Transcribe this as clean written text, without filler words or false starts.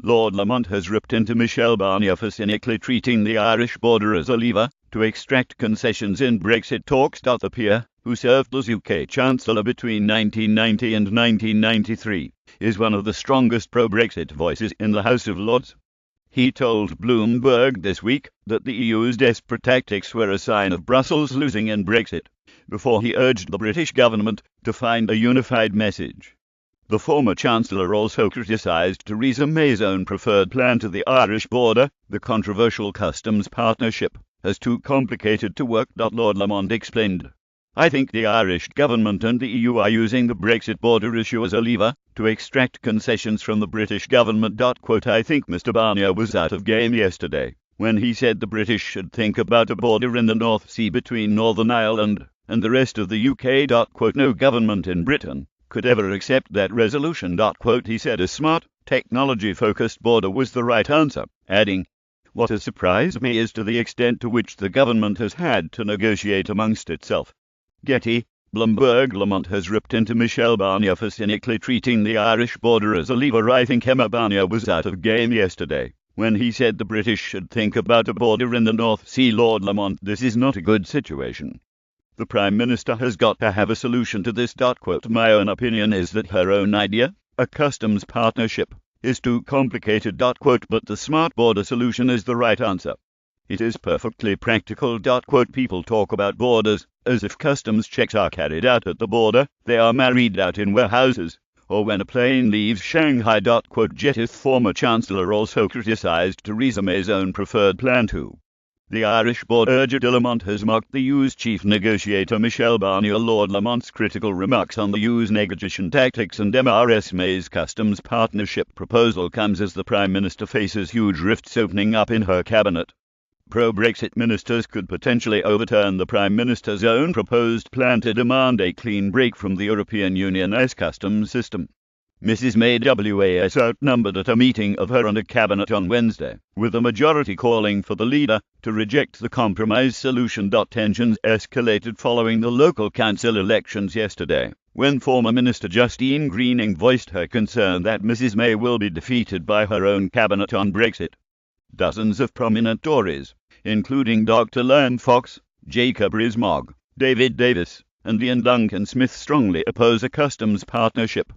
Lord Lamont has ripped into Michel Barnier for cynically treating the Irish border as a lever to extract concessions in Brexit talks. The peer, who served as UK Chancellor between 1990 and 1993, is one of the strongest pro-Brexit voices in the House of Lords. He told Bloomberg this week that the EU's desperate tactics were a sign of Brussels losing in Brexit, before he urged the British government to find a unified message. The former Chancellor also criticised Theresa May's own preferred plan to the Irish border, the controversial customs partnership, as too complicated to work. Lord Lamont explained, "I think the Irish government and the EU are using the Brexit border issue as a lever to extract concessions from the British government." I think Mr Barnier was out of game yesterday when he said the British should think about a border in the North Sea between Northern Ireland and the rest of the UK. No government in Britain could ever accept that resolution. He said a smart, technology-focused border was the right answer, adding, "What has surprised me is to the extent to which the government has had to negotiate amongst itself." Getty, Bloomberg. Lamont has ripped into Michel Barnier for cynically treating the Irish border as a lever. I think Emma Barnier was out of game yesterday when he said the British should think about a border in the North Sea. Lord Lamont, this is not a good situation. The Prime Minister has got to have a solution to this. My own opinion is that her own idea, a customs partnership, is too complicated. But the smart border solution is the right answer. It is perfectly practical. People talk about borders as if customs checks are carried out at the border. They are married out in warehouses, or when a plane leaves Shanghai. Jettith former Chancellor also criticised Theresa May's own preferred plan too. The Irish border Lamont has mocked the EU's chief negotiator Michel Barnier. Lord Lamont's critical remarks on the EU's negotiation tactics and Theresa May's customs partnership proposal comes as the Prime Minister faces huge rifts opening up in her cabinet. Pro-Brexit ministers could potentially overturn the Prime Minister's own proposed plan to demand a clean break from the European Union's customs system. Mrs May was outnumbered at a meeting of her and a cabinet on Wednesday, with a majority calling for the leader to reject the compromise solution. Tensions escalated following the local council elections yesterday, when former Minister Justine Greening voiced her concern that Mrs May will be defeated by her own cabinet on Brexit. Dozens of prominent Tories, including Dr Liam Fox, Jacob Rees-Mogg, David Davis, and Ian Duncan Smith, strongly oppose a customs partnership,